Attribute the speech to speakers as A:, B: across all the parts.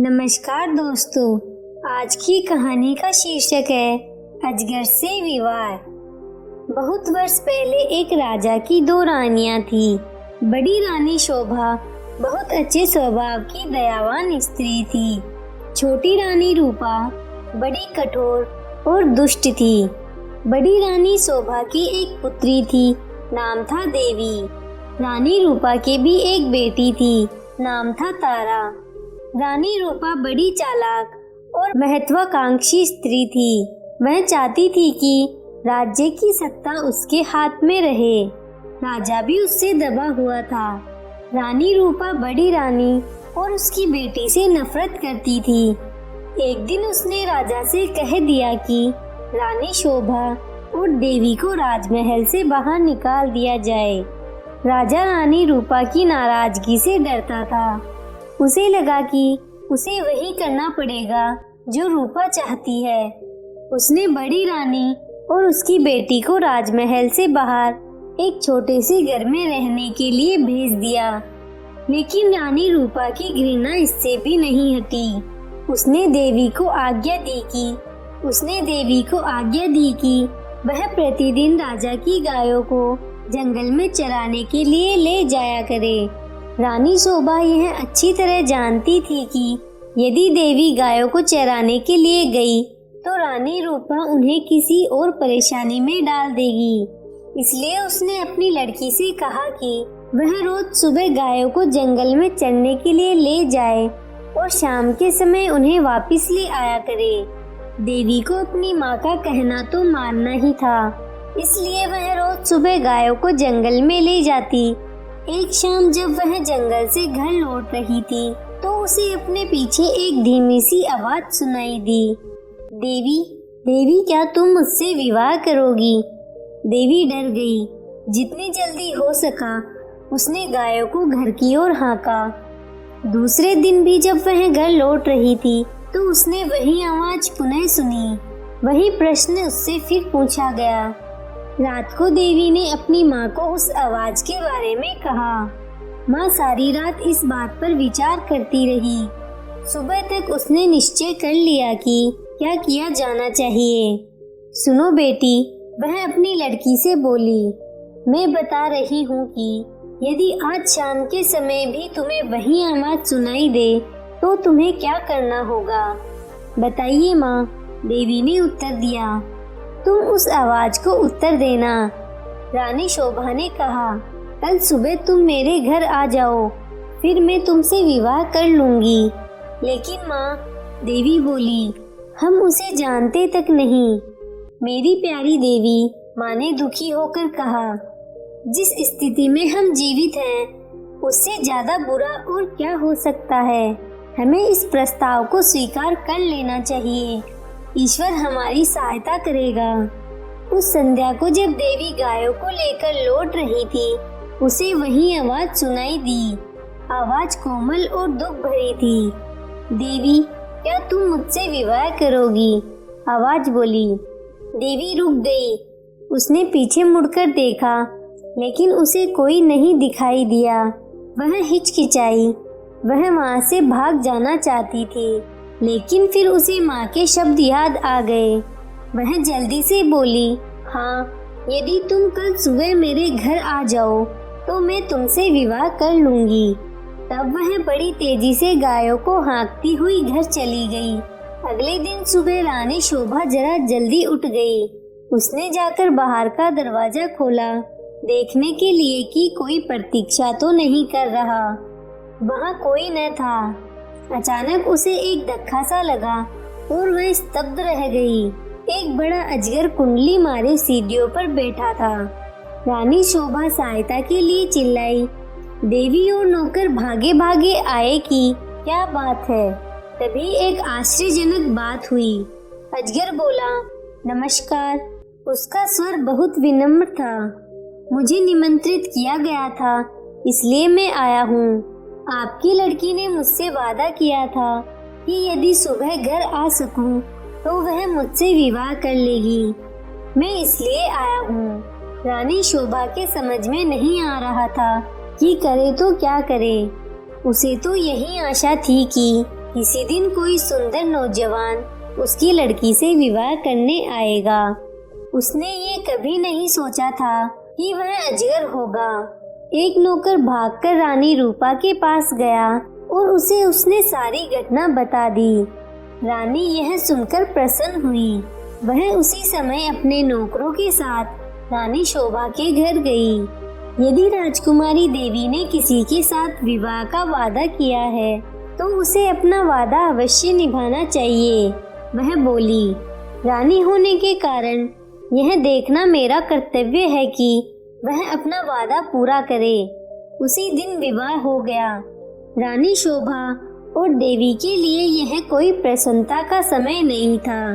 A: नमस्कार दोस्तों, आज की कहानी का शीर्षक है अजगर से विवाह। बहुत वर्ष पहले एक राजा की दो रानियां थी। बड़ी रानी शोभा बहुत अच्छे स्वभाव की दयावान स्त्री थी। छोटी रानी रूपा बड़ी कठोर और दुष्ट थी। बड़ी रानी शोभा की एक पुत्री थी, नाम था देवी। रानी रूपा के भी एक बेटी थी, नाम था तारा। रानी रूपा बड़ी चालाक और महत्वाकांक्षी स्त्री थी। वह चाहती थी कि राज्य की सत्ता उसके हाथ में रहे। राजा भी उससे दबा हुआ था। रानी रूपा बड़ी रानी और उसकी बेटी से नफरत करती थी। एक दिन उसने राजा से कह दिया कि रानी शोभा और देवी को राजमहल से बाहर निकाल दिया जाए। राजा रानी रूपा की नाराजगी से डरता था। उसे लगा कि उसे वही करना पड़ेगा जो रूपा चाहती है। उसने बड़ी रानी और उसकी बेटी को राजमहल से बाहर एक छोटे से घर में रहने के लिए भेज दिया। लेकिन रानी रूपा की घृणा इससे भी नहीं हटी। उसने देवी को आज्ञा दी कि वह प्रतिदिन राजा की गायों को जंगल में चराने के लिए ले जाया करे। रानी शोभा यह अच्छी तरह जानती थी कि यदि देवी गायों को चराने के लिए गई तो रानी रूपा उन्हें किसी और परेशानी में डाल देगी। इसलिए उसने अपनी लड़की से कहा कि वह रोज सुबह गायों को जंगल में चरने के लिए ले जाए और शाम के समय उन्हें वापस ले आया करे। देवी को अपनी माँ का कहना तो मानना ही था, इसलिए वह रोज सुबह गायों को जंगल में ले जाती। एक शाम जब वह जंगल से घर लौट रही थी तो उसे अपने पीछे एक धीमी सी आवाज सुनाई दी। देवी क्या तुम मुझसे विवाह करोगी? देवी डर गई। जितनी जल्दी हो सका उसने गायों को घर की ओर हाँका। दूसरे दिन भी जब वह घर लौट रही थी तो उसने वही आवाज पुनः सुनी। वही प्रश्न उससे फिर पूछा गया। रात को देवी ने अपनी माँ को उस आवाज के बारे में कहा। माँ सारी रात इस बात पर विचार करती रही। सुबह तक उसने निश्चय कर लिया कि क्या किया जाना चाहिए। सुनो बेटी, वह अपनी लड़की से बोली, मैं बता रही हूँ कि यदि आज शाम के समय भी तुम्हें वही आवाज सुनाई दे तो तुम्हें क्या करना होगा? बताइए माँ, देवी ने उत्तर दिया। तुम उस आवाज को उत्तर देना। रानी शोभा ने कहा, कल सुबह तुम मेरे घर आ जाओ, फिर मैं तुमसे विवाह कर लूंगी। लेकिन माँ, देवी बोली, हम उसे जानते तक नहीं। मेरी प्यारी देवी, माँ ने दुखी होकर कहा, जिस स्थिति में हम जीवित हैं उससे ज्यादा बुरा और क्या हो सकता है। हमें इस प्रस्ताव को स्वीकार कर लेना चाहिए। ईश्वर हमारी सहायता करेगा। उस संध्या को जब देवी गायों को लेकर लौट रही थी उसे वही आवाज सुनाई दी। आवाज कोमल और दुख भरी थी। देवी, क्या तुम मुझसे विवाह करोगी? आवाज बोली। देवी रुक गई। उसने पीछे मुड़कर देखा लेकिन उसे कोई नहीं दिखाई दिया। वह हिचकिचाई। वह वहां से भाग जाना चाहती थी, लेकिन फिर उसे माँ के शब्द याद आ गए। वह जल्दी से बोली, हाँ, यदि तुम कल सुबह मेरे घर आ जाओ तो मैं तुमसे विवाह कर लूंगी। तब वह बड़ी तेजी से गायों को हाँकती हुई घर चली गई। अगले दिन सुबह रानी शोभा जरा जल्दी उठ गई। उसने जाकर बाहर का दरवाजा खोला, देखने के लिए कि कोई प्रतीक्षा तो नहीं कर रहा। वहाँ कोई न था। अचानक उसे एक धक्का सा लगा और वह स्तब्ध रह गई। एक बड़ा अजगर कुंडली मारे सीढ़ियों पर बैठा था। रानी शोभा सहायता के लिए चिल्लाई। देवी और नौकर भागे भागे आए कि क्या बात है। तभी एक आश्चर्यजनक बात हुई। अजगर बोला, नमस्कार। उसका स्वर बहुत विनम्र था। मुझे निमंत्रित किया गया था, इसलिए मैं आया हूँ। आपकी लड़की ने मुझसे वादा किया था कि यदि सुबह घर आ सकूं तो वह मुझसे विवाह कर लेगी। मैं इसलिए आया हूँ। रानी शोभा के समझ में नहीं आ रहा था कि करे तो क्या करे। उसे तो यही आशा थी कि किसी दिन कोई सुंदर नौजवान उसकी लड़की से विवाह करने आएगा। उसने ये कभी नहीं सोचा था कि वह अजगर होगा। एक नौकर भागकर रानी रूपा के पास गया और उसे उसने सारी घटना बता दी। रानी यह सुनकर प्रसन्न हुई। वह उसी समय अपने नौकरों के साथ रानी शोभा के घर गई। यदि राजकुमारी देवी ने किसी के साथ विवाह का वादा किया है तो उसे अपना वादा अवश्य निभाना चाहिए। वह बोली, रानी होने के कारण यह देखना मेरा कर्तव्य है कि वह अपना वादा पूरा करे। उसी दिन विवाह हो गया। रानी शोभा और देवी के लिए यह कोई प्रसन्नता का समय नहीं था,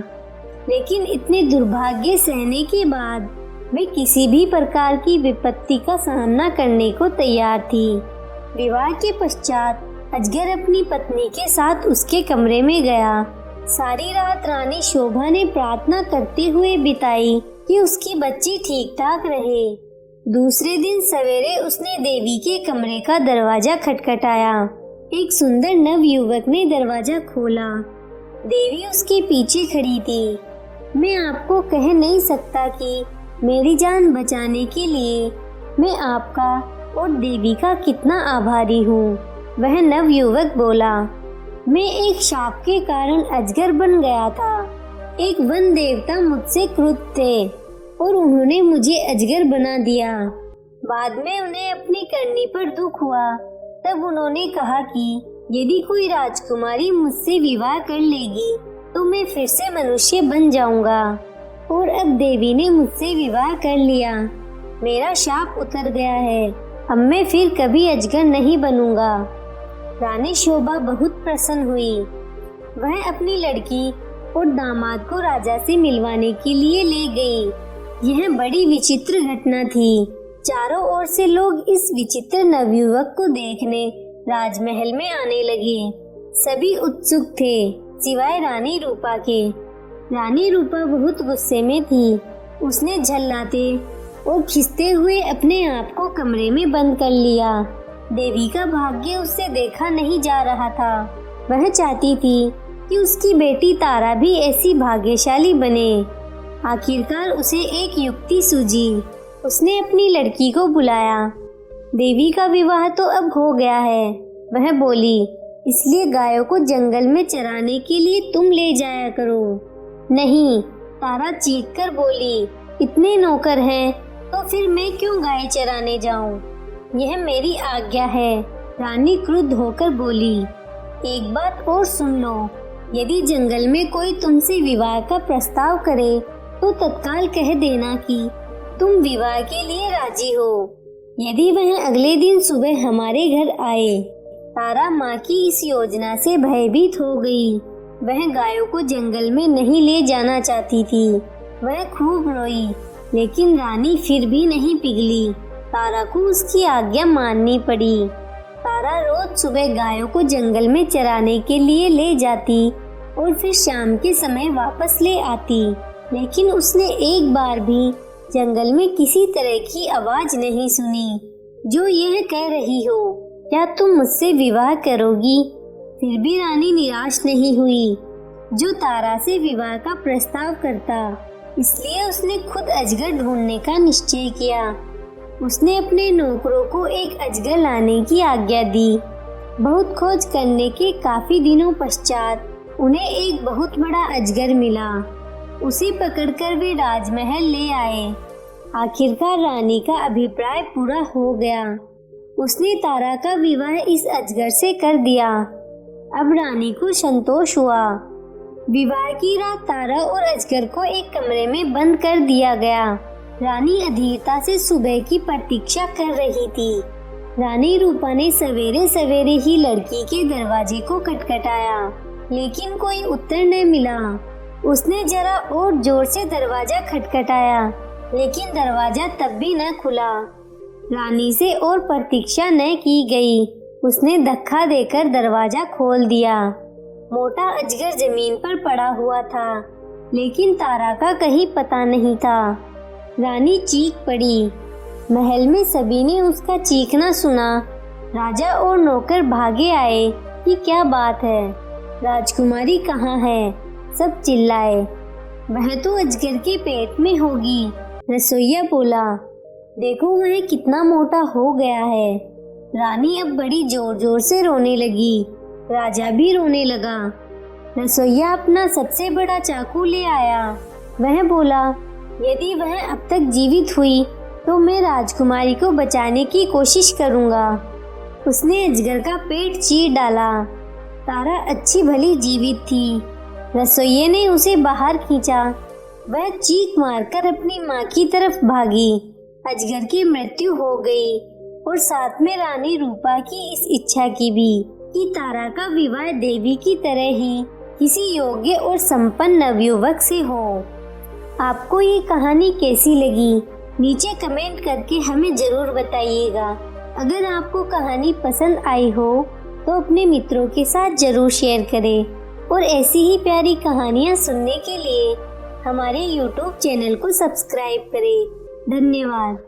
A: लेकिन इतने दुर्भाग्य सहने के बाद वे किसी भी प्रकार की विपत्ति का सामना करने को तैयार थी। विवाह के पश्चात अजगर अपनी पत्नी के साथ उसके कमरे में गया। सारी रात रानी शोभा ने प्रार्थना करते हुए बिताई कि उसकी बच्ची ठीक ठाक रहे। दूसरे दिन सवेरे उसने देवी के कमरे का दरवाजा खटखटाया। एक सुंदर नव युवक ने दरवाजा खोला। देवी उसके पीछे खड़ी थी। मैं आपको कह नहीं सकता कि मेरी जान बचाने के लिए मैं आपका और देवी का कितना आभारी हूँ। वह नव युवक बोला, मैं एक शाप के कारण अजगर बन गया था। एक वन देवता मुझसे क्रुद्ध थे और उन्होंने मुझे अजगर बना दिया। बाद में उन्हें अपनी करनी पर दुख हुआ। तब उन्होंने कहा कि यदि कोई राजकुमारी मुझसे विवाह कर लेगी तो मैं फिर से मनुष्य बन जाऊंगा। और अब देवी ने मुझसे विवाह कर लिया। मेरा शाप उतर गया है। अब मैं फिर कभी अजगर नहीं बनूंगा। रानी शोभा बहुत प्रसन्न हुई। वह अपनी लड़की और दामाद को राजा से मिलवाने के लिए ले गई। यह बड़ी विचित्र घटना थी। चारों ओर से लोग इस विचित्र नवयुवक को देखने राजमहल में आने लगे। सभी उत्सुक थे सिवाय रानी रूपा के। रानी रूपा बहुत गुस्से में थी। उसने झल्लाते और खिसते हुए अपने आप को कमरे में बंद कर लिया। देवी का भाग्य उससे देखा नहीं जा रहा था। वह चाहती थी कि उसकी बेटी तारा भी ऐसी भाग्यशाली बने। आखिरकार उसे एक युक्ति सूझी। उसने अपनी लड़की को बुलाया। देवी का विवाह तो अब हो गया है, वह बोली, इसलिए गायों को जंगल में चराने के लिए तुम ले जाया करो। नहीं, तारा चीख कर बोली, इतने नौकर हैं तो फिर मैं क्यों गाय चराने जाऊं? यह मेरी आज्ञा है। रानी क्रुद्ध होकर बोली, एक बात और सुन लो, यदि जंगल में कोई तुमसे विवाह का प्रस्ताव करे तो तत्काल कह देना कि तुम विवाह के लिए राजी हो। यदि वह अगले दिन सुबह हमारे घर आए। तारा माँ की इस योजना से भयभीत हो गई। वह गायों को जंगल में नहीं ले जाना चाहती थी। वह खूब रोई, लेकिन रानी फिर भी नहीं पिघली। तारा को उसकी आज्ञा माननी पड़ी। तारा रोज सुबह गायों को जंगल में चराने के लिए ले जाती और फिर शाम के समय वापस ले आती, लेकिन उसने एक बार भी जंगल में किसी तरह की आवाज नहीं सुनी जो यह कह रही हो, क्या तुम मुझसे विवाह करोगी? फिर भी रानी निराश नहीं हुई जो तारा से विवाह का प्रस्ताव करता। इसलिए उसने खुद अजगर ढूंढने का निश्चय किया। उसने अपने नौकरों को एक अजगर लाने की आज्ञा दी। बहुत खोज करने के काफी दिनों पश्चात उन्हें एक बहुत बड़ा अजगर मिला। उसे पकड़कर वे राजमहल ले आए। आखिरकार रानी का अभिप्राय पूरा हो गया। उसने तारा का विवाह इस अजगर से कर दिया। अब रानी को संतोष हुआ। विवाह की रात तारा और अजगर को एक कमरे में बंद कर दिया गया। रानी अधीरता से सुबह की प्रतीक्षा कर रही थी। रानी रूपा ने सवेरे सवेरे ही लड़की के दरवाजे को खटखटाया, लेकिन कोई उत्तर न मिला। उसने जरा और जोर से दरवाजा खटखटाया, लेकिन दरवाजा तब भी न खुला। रानी से और प्रतीक्षा न की गई। उसने धक्का देकर दरवाजा खोल दिया। मोटा अजगर जमीन पर पड़ा हुआ था, लेकिन तारा का कहीं पता नहीं था। रानी चीख पड़ी। महल में सभी ने उसका चीखना सुना। राजा और नौकर भागे आए कि क्या बात है। राजकुमारी कहाँ है? सब चिल्लाए। वह तो अजगर के पेट में होगी। रसोइया बोला, देखो वह कितना मोटा हो गया है। रानी अब बड़ी जोर जोर से रोने लगी। राजा भी रोने लगा। रसोइया अपना सबसे बड़ा चाकू ले आया। वह बोला, यदि वह अब तक जीवित हुई तो मैं राजकुमारी को बचाने की कोशिश करूंगा। उसने अजगर का पेट चीर डाला। तारा अच्छी भली जीवित थी। रसोइये ने उसे बाहर खींचा। वह चीख मारकर अपनी माँ की तरफ भागी। अजगर की मृत्यु हो गई और साथ में रानी रूपा की इस इच्छा की भी कि तारा का विवाह देवी की तरह ही किसी योग्य और संपन्न नवयुवक से हो। आपको ये कहानी कैसी लगी? नीचे कमेंट करके हमें जरूर बताइएगा। अगर आपको कहानी पसंद आई हो तो अपने मित्रों के साथ जरूर शेयर करें और ऐसी ही प्यारी कहानियाँ सुनने के लिए हमारे YouTube चैनल को सब्सक्राइब करें। धन्यवाद।